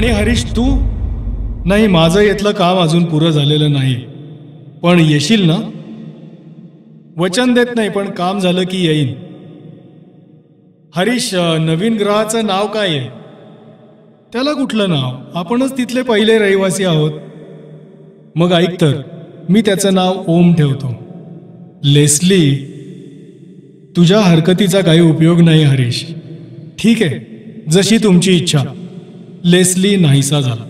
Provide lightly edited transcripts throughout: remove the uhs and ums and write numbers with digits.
आणि हरीश तू? नाही, माझं इथलं काम अजून पुरं झालेलं नाही. पण येशील ना? वचन देत नाही, पण काम झालं की येईन. हरीश, नवीन ग्रहाचं नाव काय आहे? त्याला कुठलं नाव? आपणच तिथले पहिले रहिवासी आहोत. मग ऐक तर, मी त्याचं नाव ओम ठेवतो. लेस्ली, तुझ्या हरकतीचा काही उपयोग नाही हरीश. ठीक आहे, जशी तुमची इच्छा. लेस्ली नाहीसा झाला.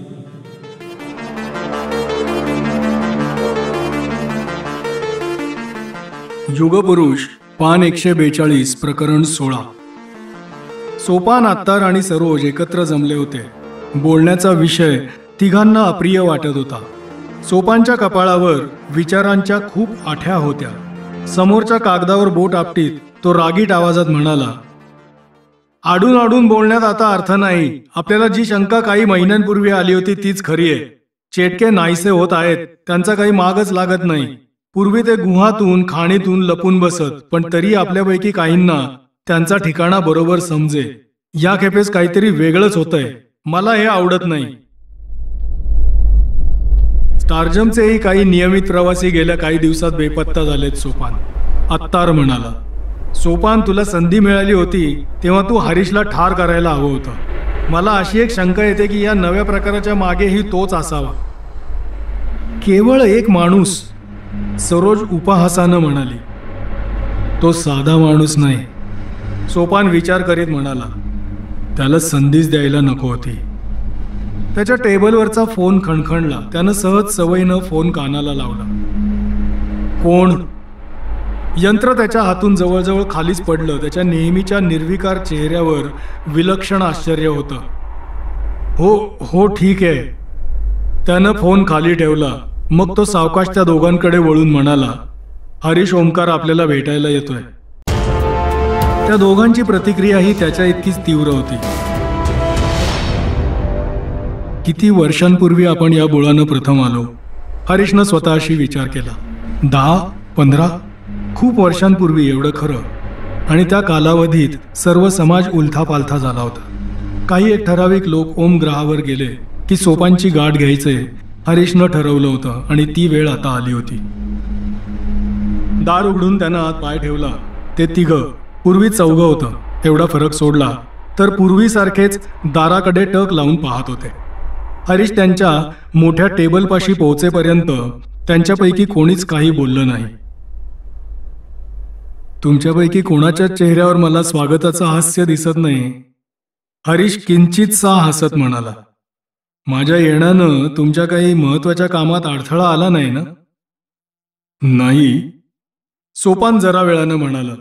युगपुरुष पान 142 प्रकरण 16. सोपान, अत्तार आणि सरोज एकत्र जमले होते. बोलण्याचा विषय तिघांना अप्रिय वाटत होता. सोपानच्या कपाळावर विचारांच्या खूप आठ्या होत्या. समोरच्या कागदावर बोट आपटीत तो रागीट आवाजात म्हणाला, आडून आडून बोलण्यात आता अर्थ नाही. आपल्याला जी शंका काही महिन्यांपूर्वी आली होती तीच खरी आहे. चेटके नाहीसे होत आहेत, त्यांचा काही मागच लागत नाही. पूर्वी ते गुहातून खाणीतून लपून बसत, पण तरी आपल्यापैकी काहींना त्यांचा ठिकाणा बरोबर समजे. या खेपेस काहीतरी वेगळंच होतंय. मला हे आवडत नाही. स्टारजमचेही काही नियमित प्रवासी गेल्या काही दिवसात बेपत्ता झालेत. सोपान, अत्तार म्हणाला. सोपान, तुला संधी मिळाली होती तेव्हा तू हरीशला ठार करायला हवं होतं. मला अशी एक शंका येते की या नव्या प्रकाराच्या मागेही तोच असावा. केवळ एक माणूस, सरोज उपहासानं म्हणाली. तो साधा माणूस नाही. सोपान विचार करीत म्हणाला. त्याला संधीच द्यायला नको होती. त्याच्या टेबलवरचा फोन खणखणला. त्यानं सहज सवयीनं फोन कानाला लावला. कोण? यंत्र त्याच्या हातून जवळजवळ खालीच पडलं. त्याच्या नेहमीच्या निर्विकार चेहऱ्यावर विलक्षण आश्चर्य होतं. हो ठीक आहे. त्यानं फोन खाली ठेवला. मग तो सावकाश त्या दोघांकडे वळून म्हणाला, हरीश ओमकार आपल्याला भेटायला येतोय. त्या दोघांची प्रतिक्रियाही त्याच्या इतकीच तीव्र होती. किती वर्षांपूर्वी आपण या बोळानं प्रथम आलो? हरीशनं स्वतःशी विचार केला. 10-15? खूप वर्षांपूर्वी, एवढं खरं. आणि त्या कालावधीत सर्व समाज उलथापालथा झाला होता. काही एक ठराविक लोक ओम ग्रहावर गेले की सोपानची गाठ घ्यायचे हरीशनं ठरवलं होतं, आणि ती वेळ आता आली होती. दार उघडून त्यानं आत पाय ठेवला. ते तिघं, पूर्वी चौघं होतं. एवढा फरक सोडला तर पूर्वीसारखेच दाराकडे टक लावून पाहत होते. हरीश त्यांच्या मोठ्या टेबलपाशी पोहोचेपर्यंत त्यांच्यापैकी कोणीच काही बोललं नाही. तुमच्यापैकी कोणाच्याच चेहऱ्यावर मला स्वागताचं हास्य दिसत नाही. हरीश किंचितसा हसत म्हणाला. माझ्या येण्यानं तुमच्या काही महत्वाच्या कामात अडथळा आला नाही ना? नाही, सोपान जरा वेळानं म्हणाला.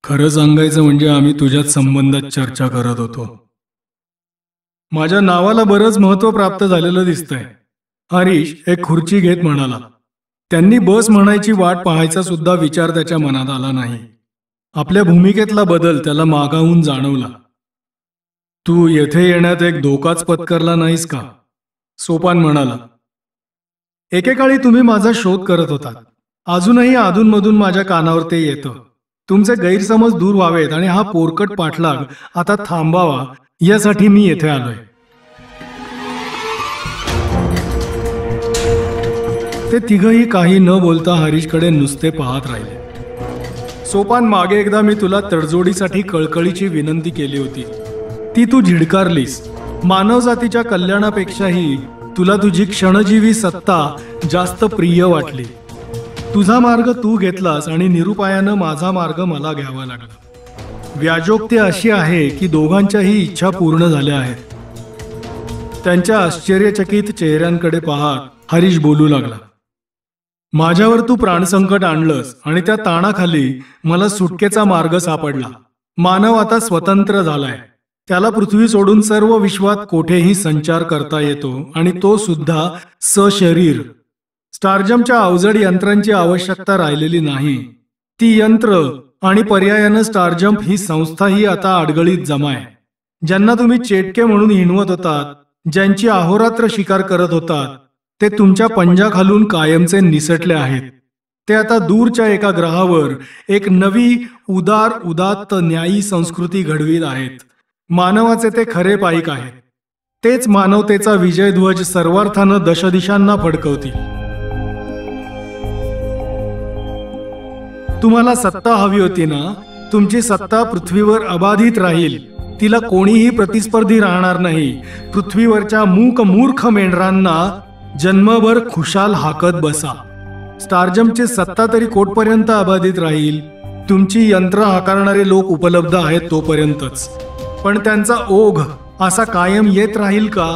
खरं सांगायचं म्हणजे आम्ही तुझ्याच संबंधात चर्चा करत होतो. माझ्या नावाला बरंच महत्व प्राप्त झालेलं दिसतंय. हरीश एक खुर्ची घेत म्हणाला. त्यांनी बस म्हणायची वाट पाहायचा सुद्धा विचार त्याच्या मनात आला नाही. आपल्या भूमिकेतला बदल त्याला मागाहून जाणवला. तू येथे येण्यात एक धोकाच पत्करला नाहीस का? सोपान म्हणाला. एकेकाळी तुम्ही माझा शोध करत होतात. अजूनही अधूनमधून माझ्या कानावर ते येतं. तुमचे गैरसमज दूर व्हावेत आणि हा पोरकट पाठलाग आता थांबावा यासाठी मी येथे आलोय. ते तिघही काही न बोलता हरीशकडे नुसते पाहत राहिले. सोपान, मागे एकदा मी तुला तडजोडीसाठी कळकळीची विनंती केली होती. ती तू झिडकारलीस. मानवजातीच्या कल्याणापेक्षाही तुला तुझी क्षणजीवी सत्ता जास्त प्रिय वाटली. तुझा मार्ग तू घेतलास आणि निरुपायानं माझा मार्ग मला घ्यावा लागला. व्याजोक्ती अशी आहे की दोघांच्याही इच्छा पूर्ण झाल्या आहेत. त्यांच्या आश्चर्यचकित चेहऱ्यांकडे पाहत हरीश बोलू लागला. माझ्यावर तू प्राणसंकट आणलंस आणि त्या ताणाखाली मला सुटकेचा मार्ग सापडला. मानव आता स्वतंत्र झालाय. त्याला पृथ्वी सोडून सर्व विश्वात कोठेही संचार करता येतो, आणि तो सुद्धा सशरीर. स्टारजमच्या अवजड यंत्रांची आवश्यकता राहिलेली नाही. ती यंत्र आणि पर्यायानं स्टारजम्प ही संस्थाही आता अडगळीत जमाय. ज्यांना तुम्ही चेटके म्हणून हिणवत होतात, ज्यांची अहोरात्र शिकार करत होतात, ते तुमच्या पंजाखालून कायमचे निसटले आहेत. ते आता दूरच्या एका ग्रहावर एक नवी उदात्त न्यायी संस्कृती घडवीत आहेत. मानवाचे ते खरे पाईक आहेत. तेच मानवतेचा विजयध्वज सर्वार्थानं दशदिशांना फडकवतील. तुम्हाला सत्ता हवी होती ना? तुमची सत्ता पृथ्वीवर अबाधित राहील. तिला कोणीही प्रतिस्पर्धी राहणार नाही. पृथ्वीवरच्या मूर्ख मेंढरांना जन्मभर खुशाल हाकत बसा. स्टारजमची सत्ता तरी कोटपर्यंत अबाधित राहील. तुमची यंत्र हाकारणारे लोक उपलब्ध आहेत तोपर्यंतच. पण त्यांचा ओघ असा कायम येत राहील का?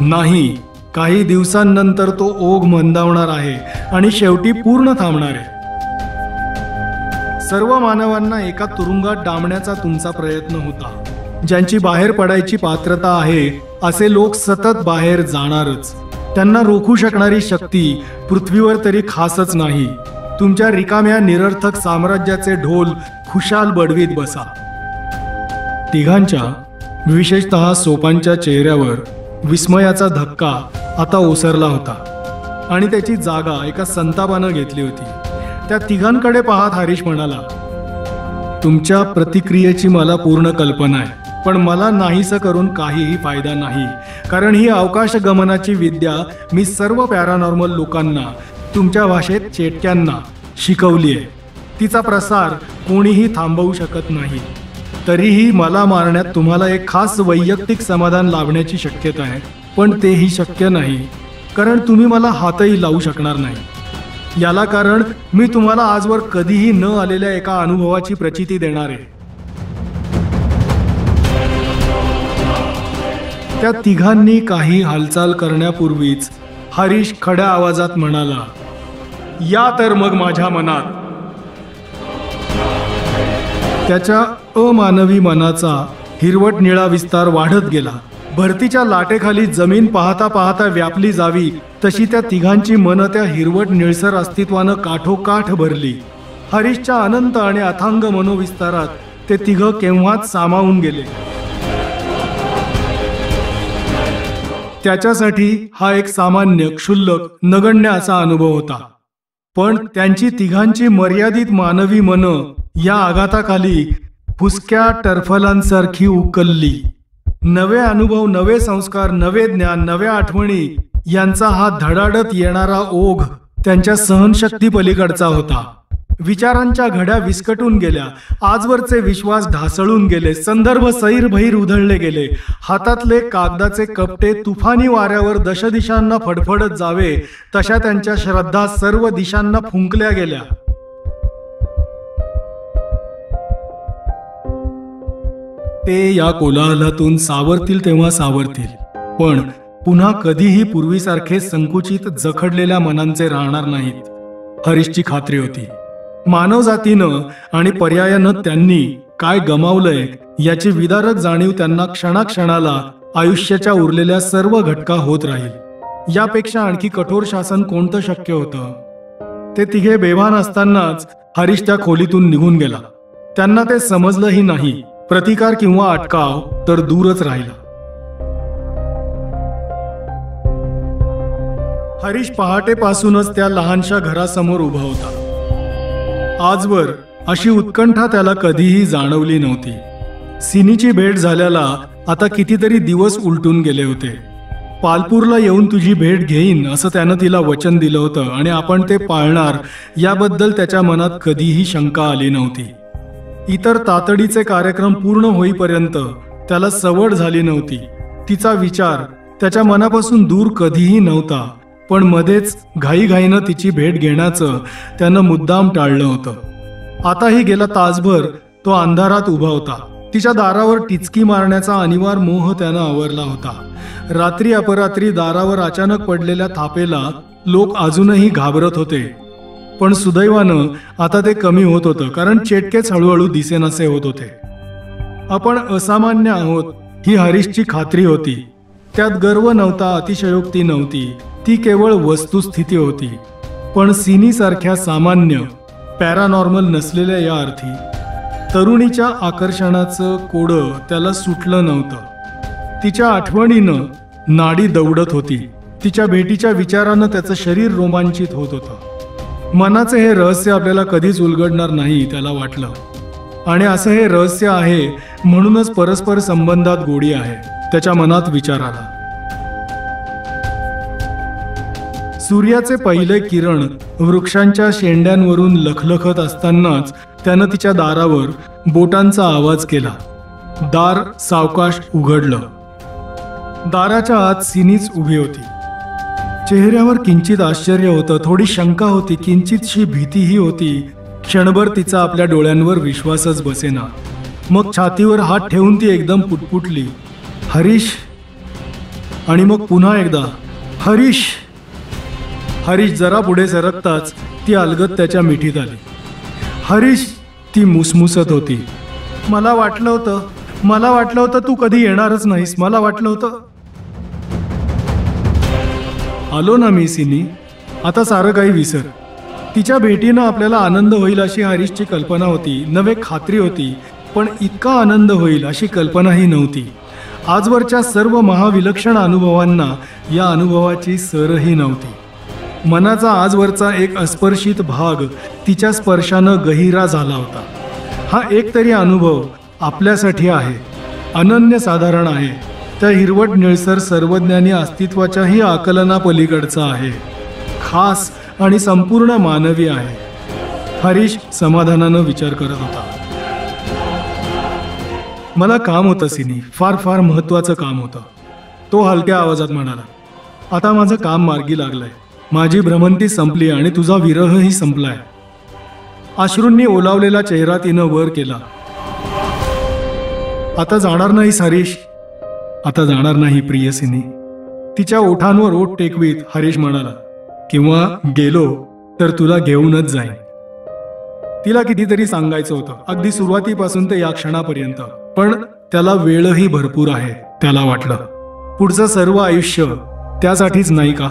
नाही. काही दिवसांनंतर तो ओघ मंदावणार आहे आणि शेवटी पूर्ण थांबणार आहे. सर्व मानवांना एका तुरुंगात डांबण्याचा तुमचा प्रयत्न होता. ज्यांची बाहेर पडायची पात्रता आहे असे लोक सतत बाहेर जाणारच. त्यांना रोखू शकणारी शक्ती पृथ्वीवर तरी खासच नाही. तुमच्या रिकाम्या निरर्थक साम्राज्याचे ढोल खुशाल बडवीत बसा. तिघांच्या, विशेषतः सोपानच्या चेहऱ्यावर विस्मयाचा धक्का आता ओसरला होता आणि त्याची जागा एका संतापानं घेतली होती. त्या तिघांकडे पाहत हरीश म्हणाला, तुमच्या प्रतिक्रियेची मला पूर्ण कल्पना आहे, पण मला नाहीसं करून काहीही फायदा नाही. कारण ही अवकाश गमनाची विद्या मी सर्व पॅरानॉर्मल लोकांना, तुमच्या भाषेत चेटक्यांना शिकवली आहे. तिचा प्रसार कोणीही थांबवू शकत नाही. तरीही मला मारण्यात तुम्हाला एक खास वैयक्तिक समाधान लाभण्याची शक्यता आहे, पण तेही शक्य नाही कारण तुम्ही मला हातही लावू शकणार नाही. याला कारण मी तुम्हाला आजवर कधीही न आलेल्या एका अनुभवाची प्रचिती देणार आहे. त्या तिघांनी काही हालचाल करण्यापूर्वीच हरीश खड्या आवाजात म्हणाला, या तर मग माझ्या मनात. त्याच्या अमानवी मनाचा हिरवट निळा विस्तार वाढत गेला. भरतीच्या लाटेखाली जमीन पाहता पाहता व्यापली जावी तशी त्या तिघांची मनं त्या हिरवट निळसर अस्तित्वानं काठोकाठ भरली. हरीशच्या अनंत आणि अथांग मनोविस्तारात ते तिघ केव्हाच सामावून गेले. त्याच्यासाठी हा एक सामान्य, क्षुल्लक, नगण्य असा अनुभव होता. पण त्यांची तिघांची मर्यादित मानवी मनं या आघाताखाली फुसक्या टरफलांसारखी उकलली. नवे अनुभव, नवे संस्कार, नवे ज्ञान, नव्या आठवणी यांचा हा धडाडत येणारा ओघ त्यांच्या सहनशक्ती पलीकडचा होता. विचारांच्या घड्या विस्कटून गेल्या. आजवरचे विश्वास ढासळून गेले. संदर्भ सैरभैर उधळले गेले. हातातले कागदाचे कपटे तुफानी वाऱ्यावर दशदिशांना फडफडत जावे तशा त्यांच्या श्रद्धा सर्व दिशांना फुंकल्या गेल्या. ते या कोलाहलातून सावरतील तेव्हा सावरतील, पण पुन्हा कधीही पूर्वीसारखे संकुचित जखडलेल्या मनांचे राहणार नाहीत. हरीशची खात्री होती. मानवजातीनं आणि पर्यायानं त्यांनी काय गमावलंय याची विदारक जाणीव त्यांना क्षणाक्षणाला आयुष्याच्या उरलेल्या सर्व घटका होत राहील. यापेक्षा आणखी कठोर शासन कोणतं शक्य होतं? ते तिघे बेभान असतानाच हरीश त्या खोलीतून निघून गेला. त्यांना ते समजलंही नाही. प्रतिकार किंवा अटकाव तर दूरच राहिला. हरीश पहाटेपासूनच त्या लहानशा घरासमोर उभा होता. आजवर अशी उत्कंठा त्याला कधीही जाणवली नव्हती. सिनीची भेट झाल्याला आता कितीतरी दिवस उलटून गेले होते. पालपूरला येऊन तुझी भेट घेईन असं त्यानं तिला वचन दिलं होतं आणि आपण ते पाळणार याबद्दल त्याच्या मनात कधीही शंका आली नव्हती. इतर तातडीचे कार्यक्रम पूर्ण होईपर्यंत त्याला सवड झाली नव्हती. तिचा विचार त्याच्या मनापासून दूर कधीही नव्हता, पण मध्येच घाईघाईनं तिची भेट घेण्याचं त्यानं मुद्दाम टाळलं होतं. आताही गेला तासभर तो अंधारात उभा होता. तिच्या दारावर टिचकी मारण्याचा अनिवार्य मोह त्यानं आवरला होता. रात्री अपरात्री दारावर अचानक पडलेल्या थापेला लोक अजूनही घाबरत होते, पण सुदैवानं आता ते कमी होत होतं, कारण चेटकेच हळूहळू दिसेनासे होत होते. आपण असामान्य आहोत ही हरीशची खात्री होती. त्यात गर्व नव्हता, अतिशयोक्ती नव्हती. ती केवळ वस्तुस्थिती होती. पण सिनीसारख्या सामान्य, पॅरानॉर्मल नसलेल्या या अर्थी तरुणीच्या आकर्षणाचं कोडं त्याला सुटलं नव्हतं. तिच्या आठवणीनं नाडी दौडत होती. तिच्या भेटीच्या विचारानं त्याचं शरीर रोमांचित होत होतं. मनाचे हे रहस्य आपल्याला कधीच उलगडणार नाही त्याला वाटलं. आणि असं हे रहस्य आहे म्हणूनच परस्पर संबंधात गोडी आहे त्याच्या मनात विचार आला. सूर्याचे पहिले किरण वृक्षांच्या शेंड्यांवरून लखलखत असतानाच त्यानं तिच्या दारावर बोटांचा आवाज केला. दार सावकाश उघडलं. दाराच्या आत सिनीच उभी होती. चेहऱ्यावर किंचित आश्चर्य होतं, थोडी शंका होती, किंचितशी भीतीही होती. क्षणभर तिचा आपल्या डोळ्यांवर विश्वासच बसेना. मग छातीवर हात ठेवून ती एकदम पुटपुटली, हरीश. आणि मग पुन्हा एकदा हरीश. हरीश जरा पुढे सरकताच ती अलगद त्याच्या मिठीत आली. हरीश, ती मुसमुसत होती. मला वाटलं होतं तू कधी येणारच नाहीस. मला वाटलं होतं. आलो ना मी सिनी. आता सारं काही विसर. तिच्या भेटीनं आपल्याला आनंद होईल अशी हरीशची कल्पना होती, नवे खात्री होती. पण इतका आनंद होईल अशी कल्पनाही नव्हती. आजवरच्या सर्व महाविलक्षण अनुभवांना या अनुभवाची सरही नव्हती. मनाचा आजवरचा एक अस्पर्शित भाग तिच्या स्पर्शानं गहिरा झाला होता. हा एक तरी अनुभव आपल्यासाठी आहे, अनन्यसाधारण आहे. त्या हिरवट निळसर सर्वज्ञानी अस्तित्वाच्याही आकलना पलीकडचा आहे, खास आणि संपूर्ण मानवी आहे. हरीश समाधानानं विचार करत होता. मला काम होतं सिनी, फार फार महत्वाचं काम होतं. तो हलक्या आवाजात म्हणाला. आता माझं काम मार्गी लागलंय. माझी भ्रमंती संपली आणि तुझा विरहही संपलाय. अश्रूंनी ओलावलेला चेहरा तिनं वर केला. आता जाणार नाहीस हरीश? आता जाणार नाही प्रियसिनी. तिच्या ओठांवर ओठ टेकवीत हरीश म्हणाला. किंवा गेलो तर तुला घेऊनच जाईन. तिला कितीतरी सांगायचं होतं, अगदी सुरुवातीपासून ते या क्षणापर्यंत. पण त्याला वेळही भरपूर आहे. त्याला वाटलं पुढचं सर्व आयुष्य त्यासाठीच नाही का?